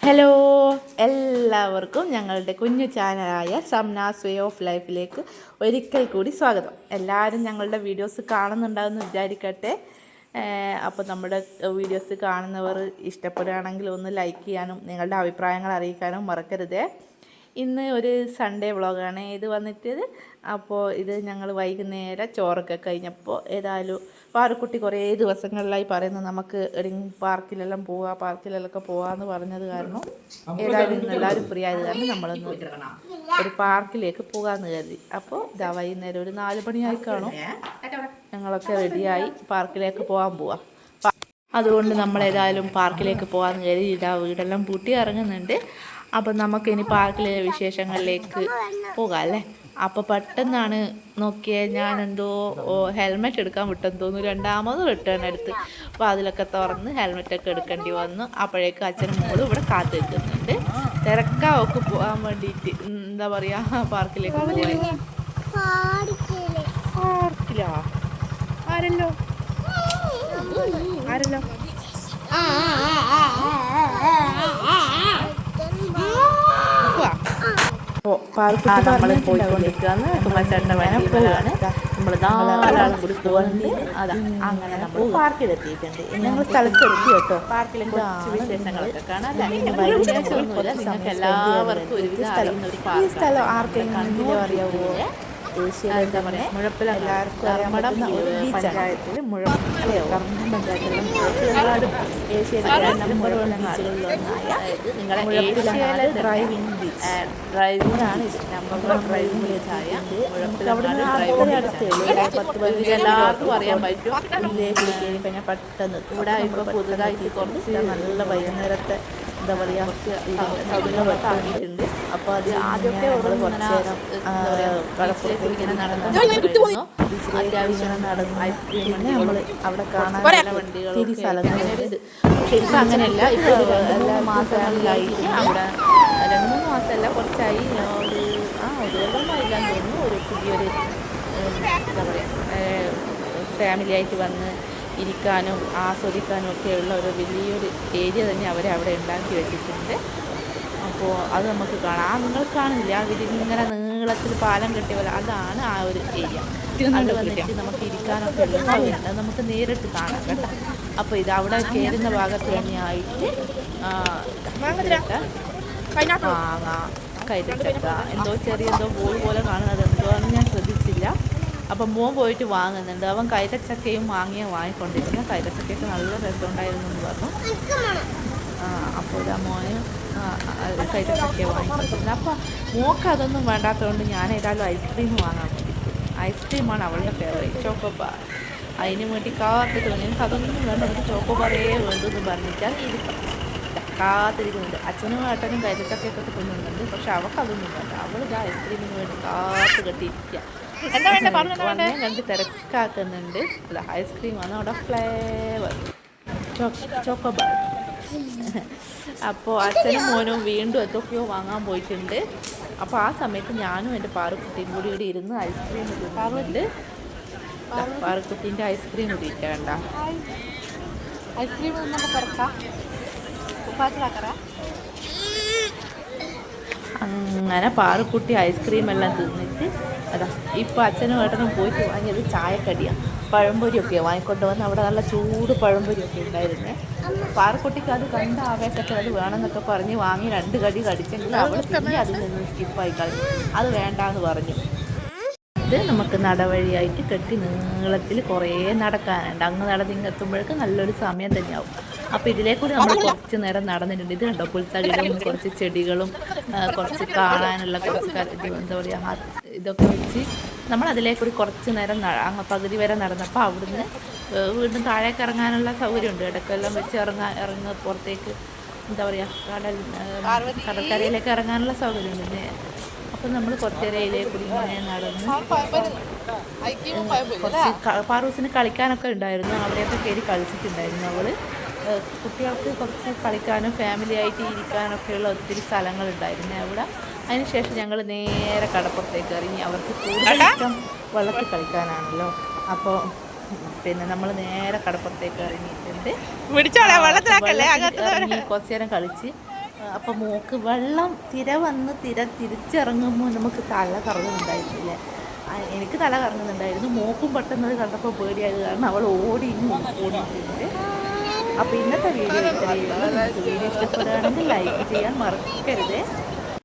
Hello, എല്ലാവർക്കും ഞങ്ങളുടെ കുഞ്ഞു ചാനലായ സംനാസ് വേ ഓഫ് ലൈഫിലേക്ക് ഒരിക്കൽ കൂടി സ്വാഗതം. എല്ലാവരും ഞങ്ങളുടെ വീഡിയോസ് കാണുന്നുണ്ടാകുമെന്ന് വിചാരിക്കട്ടെ. അപ്പോൾ നമ്മുടെ വീഡിയോസ് കാണുന്നവർ ഇഷ്ടപ്പെടുകയാണെങ്കിൽ ഒന്ന് ലൈക്ക് ചെയ്യാനും നിങ്ങളുടെ അഭിപ്രായങ്ങൾ അറിയിക്കാനും മറക്കരുതേ. ഇന്ന് ഒരു സൺഡേ വ്ളോഗാണ് ഇത് വന്നിട്ട്. അപ്പോൾ ഇത് ഞങ്ങൾ വൈകുന്നേരം ചോറൊക്കെ കഴിഞ്ഞപ്പോൾ ഏതായാലും പാറുക്കുട്ടി കുറേ ദിവസങ്ങളിലായി പറയുന്നു നമുക്ക് പാർക്കിലെല്ലാം പോകാമെന്ന് പറഞ്ഞത് കാരണം ഏതായാലും ഇന്ന് എല്ലാവരും ഫ്രീ ആയത് കാരണം നമ്മളൊന്ന് ഒരു പാർക്കിലേക്ക് പോകാമെന്ന് കരുതി. അപ്പോൾ ഇതാ വൈകുന്നേരം ഒരു 4 മണിയായി കാണും, ഞങ്ങളൊക്കെ റെഡിയായി പാർക്കിലേക്ക് പോകാം. അതുകൊണ്ട് നമ്മൾ ഏതായാലും പാർക്കിലേക്ക് പോകാമെന്ന് കരുതി ഇതാ വീടെല്ലാം പൂട്ടി ഇറങ്ങുന്നുണ്ട്. അപ്പം നമുക്കിനി പാർക്കിലെ വിശേഷങ്ങളിലേക്ക് പോകാം അല്ലേ. അപ്പോൾ പെട്ടെന്നാണ് നോക്കിയത്, ഞാനെന്തോ ഹെൽമെറ്റ് എടുക്കാൻ വിട്ടെന്ന് തോന്നുന്നു. രണ്ടാമത് റിട്ടേൺ എടുത്ത് അപ്പോൾ അതിലൊക്കെ തുറന്ന് ഹെൽമെറ്റൊക്കെ എടുക്കേണ്ടി വന്നു. അപ്പോഴേക്കും അച്ഛനും മോളും ഇവിടെ കാത്തു നിൽക്കുന്നുണ്ട്. തിരക്കാവൊക്കെ പോകാൻ വേണ്ടിയിട്ട് എന്താ പറയുക, പാർക്കിലേക്ക് പോകാൻ. പാർക്കിലാ ആരല്ലോ നമ്മൾ പോയിക്കൊണ്ടിരിക്കുകയാണ്. തുമ്മച്ചേട്ടൻ്റെ വനപ്പോഴാണ് നമ്മൾ 4 ആളും കൂടി പോകുന്നുണ്ട്. അതാ അങ്ങനെ നമ്മൾ പാർക്കിലെത്തിയിട്ടുണ്ട്. ഞങ്ങൾ സ്ഥലത്തെത്തി കേട്ടോ. പാർക്കിലെ കുറച്ച് വിശേഷങ്ങളൊക്കെ കാണാം. നിങ്ങൾക്ക് എല്ലാവർക്കും ഒരുവിധം അറിയുന്ന ഒരു പാർക്ക്. ഈ സ്ഥലം ആർക്കെങ്കിലും അറിയാവോ? ഏഷ്യയിലെ എന്താ പറയുക, മുഴപ്പില എല്ലാവർക്കും അറിയാവുന്ന ഒരു പഞ്ചായത്തിൽ മുഴപ്പിലയോ പഞ്ചായത്തിലും ഏഷ്യയിലെ നമ്പർ 1 ബീച്ചുകളിലൊന്നായ നിങ്ങളുടെ ഡ്രൈവിംഗ് ബീച്ച്. ഡ്രൈവിംഗാണ് ഇത്, നമ്പർ 1 ഡ്രൈവിംഗ് ബീച്ചായ മുഴപ്പിലാണ് ഡ്രൈവിംഗ് ബീച്ച്. എല്ലാവർക്കും അറിയാൻ പറ്റും. വില്ലേജിൽ കയറി കഴിഞ്ഞാൽ പെട്ടെന്ന് ഇവിടെ ഇപ്പോൾ പുതുതായിട്ട് കുറച്ച് നല്ല വൈകുന്നേരത്തെ എന്താ പറയുക സൗകര്യങ്ങളൊക്കെ ആക്കിയിട്ടുണ്ട്. അപ്പോൾ അത് ആദ്യമൊക്കെ കുറച്ച് നേരം കടപ്പുറത്ത് ഇങ്ങനെ നടന്നു അത്യാവശ്യം നടന്നു ഐസ്ക്രീം നമ്മൾ അവിടെ കാണാൻ വണ്ടികളും സ്ഥലങ്ങളുണ്ട്. പക്ഷെ ഇപ്പം അങ്ങനെയല്ല. ഇപ്പോൾ എല്ലാ മാസങ്ങളിലായിട്ട് അവിടെ 2-3 മാസമല്ല കുറച്ചായി ഒരു കൊല്ലമായില്ലാന്ന് തോന്നുന്നു. ഒരു പുതിയൊരു എന്താ പറയുക ഫാമിലി ആയിട്ട് വന്ന് ഇരിക്കാനും ആസ്വദിക്കാനും ഒക്കെയുള്ള ഒരു വലിയൊരു ഏരിയ തന്നെ അവിടെ ഉണ്ടാക്കി വെച്ചിട്ടുണ്ട്. അപ്പോൾ അത് നമുക്ക് കാണാം. നിങ്ങൾ കാണുന്നില്ല, അതിലിങ്ങനെ നീളത്തിൽ പാലം കെട്ടിയ പോലെ അതാണ് ആ ഒരു ഏരിയ. അത് വന്നിട്ട് നമുക്ക് ഇരിക്കാനൊക്കെ ഉള്ള സൗകര്യമുണ്ട്. അത് നമുക്ക് നേരിട്ട് കാണാം കേട്ടോ. അപ്പോൾ ഇത് അവിടെ കയറുന്ന ഭാഗത്ത് തന്നെയായിട്ട് മാങ്ങ, കൈതച്ചക്ക, എന്തോ ബോൾ പോലെ കാണുന്നത് എന്തോന്ന് ഞാൻ ശ്രദ്ധിച്ചില്ല. അപ്പം മോൻ പോയിട്ട് വാങ്ങുന്നുണ്ട്. അവൻ കൈതച്ചക്കയും മാങ്ങയും വാങ്ങിക്കൊണ്ടിരുന്നു. കൈതച്ചക്കയൊക്കെ നല്ല രസമുണ്ടായിരുന്നു എന്ന് പറഞ്ഞു. അപ്പോൾ ഇതാ മോന് കൈതച്ചക്ക വാങ്ങിക്കൊണ്ടിരുന്നത്. അപ്പോൾ മോൾക്ക് അതൊന്നും വേണ്ടാത്തതുകൊണ്ട് ഞാൻ ഏതായാലും ഐസ്ക്രീം വാങ്ങാൻ വേണ്ടി. ഐസ്ക്രീമാണ് അവളുടെ ഫേവറേറ്റ്, ചോക്കോബാർ. അതിന് വേണ്ടി കാത്തിട്ട് എനിക്ക് അതൊന്നും വേണ്ട, എനിക്ക് ചോക്കോബാറേ വേണ്ടെന്ന് പറഞ്ഞിട്ടാൽ കാത്തിരിക്കുന്നുണ്ട്. അച്ഛനും ഏട്ടനും കൈതച്ചക്കയൊക്കെ തിന്നുന്നുണ്ട്. പക്ഷെ അവൾക്കതൊന്നും വേണ്ട. അവൾ ഇത് ഐസ്ക്രീമിന് വേണ്ടി കാത്ത് കെട്ടിയിരിക്കുക. കണ്ട് തിരക്കാക്കുന്നുണ്ട്. അല്ല, ഐസ്ക്രീമാണ് അവിടെ ഫ്ലേവർ ചോക്കോബാർ. അപ്പോൾ അച്ഛനും മോനും വീണ്ടും എന്തൊക്കെയോ വാങ്ങാൻ പോയിട്ടുണ്ട്. അപ്പോൾ ആ സമയത്ത് ഞാനും എൻ്റെ പാറുക്കുട്ടിയും കൂടി ഇവിടെ ഇരുന്ന് ഐസ്ക്രീം ഇട്ടിട്ടുണ്ട്. പാറുക്കുട്ടീൻ്റെ ഐസ്ക്രീം ഇട്ടിട്ട് വേണ്ട ഐസ്ക്രീം അങ്ങനെ പാറുക്കുട്ടി ഐസ്ക്രീം എല്ലാം തിന്നിട്ട് അതാ ഇപ്പോൾ അച്ഛനും ഏട്ടനും പോയിട്ട് വാങ്ങിയത് ചായക്കടിയാണ്. പഴംപൊരിയൊക്കെ വാങ്ങിക്കൊണ്ട് വന്ന് അവിടെ നല്ല ചൂട് പഴംപൊരിയൊക്കെ ഉണ്ടായിരുന്നേ. പാറുക്കുട്ടിക്ക് അത് കണ്ട ആവേശത്തിൽ അത് വേണമെന്നൊക്കെ പറഞ്ഞ് വാങ്ങി 2 കടി കടിച്ചെങ്കിൽ അവൾ പിന്നെ അതിൽ നിന്ന് സ്കിപ്പായി കളഞ്ഞു. അത് വേണ്ടാന്ന് പറഞ്ഞു. ഇത് നമുക്ക് നടവഴിയായിട്ട് കെട്ടി നീളത്തിൽ കുറേ നടക്കാനുണ്ട്. അങ്ങ് നടന്നിങ്ങെത്തുമ്പോഴേക്ക് നല്ലൊരു സമയം തന്നെയാവും. അപ്പോൾ ഇതിലേക്കൂടി നമ്മൾ കുറച്ച് നേരം നടന്നിട്ടുണ്ട്. ഇത് കണ്ടോ, പുൽത്തകിടും കുറച്ച് ചെടികളും കുറച്ച് കാണാനുള്ള കുറച്ച് എന്താ പറയുക ഇതൊക്കെ വെച്ച് നമ്മൾ അതിലേക്കൂടി കുറച്ച് നേരം അങ്ങ് പകുതി വരെ നടന്നപ്പോൾ അവിടുന്ന് വീണ്ടും താഴേക്ക് ഇറങ്ങാനുള്ള സൗകര്യമുണ്ട്. ഇടയ്ക്കെല്ലാം വെച്ച് ഇറങ്ങുക പുറത്തേക്ക് എന്താ പറയുക കടൽക്കരയിലേക്ക് ഇറങ്ങാനുള്ള സൗകര്യമുണ്ട്. അപ്പോൾ നമ്മൾ കുറച്ച് നേരം ഇതിലേക്കൂടി ഇങ്ങനെ നടന്ന് കുറച്ച് പാറൂസിന് കളിക്കാനൊക്കെ ഉണ്ടായിരുന്നു. അവിടെയൊക്കെ കയറി കളിച്ചിട്ടുണ്ടായിരുന്നു അവൾ. കുട്ടികൾക്ക് കുറച്ച് കളിക്കാനും ഫാമിലി ആയിട്ട് ഇരിക്കാനൊക്കെയുള്ള ഒത്തിരി സ്ഥലങ്ങളുണ്ടായിരുന്നു അവിടെ. അതിനുശേഷം ഞങ്ങൾ നേരെ കടപ്പുറത്തേക്ക് ഇറങ്ങി. അവർക്ക് കൂടുതൽ ഇഷ്ടം വെള്ളത്തിൽ കളിക്കാനാണല്ലോ. അപ്പോൾ പിന്നെ നമ്മൾ നേരെ കടപ്പുറത്തേക്ക് ഇറങ്ങിയിട്ടുണ്ട്. ഇറങ്ങി കുറച്ച് നേരം കളിച്ച് അപ്പോൾ മോക്ക് വെള്ളം തിര വന്ന് തിരിച്ചിറങ്ങുമ്പോൾ നമുക്ക് തല കറങ്ങുന്നുണ്ടായിരുന്നില്ലേ. എനിക്ക് തല കറങ്ങുന്നുണ്ടായിരുന്നു. മോക്കും പെട്ടെന്ന് അത് കണ്ടപ്പോൾ പേടിയായത് കാരണം അവൾ ഓടിയിട്ടുണ്ട്. അപ്പോൾ ഇന്നത്തെ വീഡിയോ ഇത്രയേ ഉള്ളൂ. നിങ്ങൾക്ക് വീഡിയോ ഇഷ്ടപ്പെടുകയാണെങ്കിൽ ലൈക്ക് ചെയ്യാൻ മറക്കരുത്.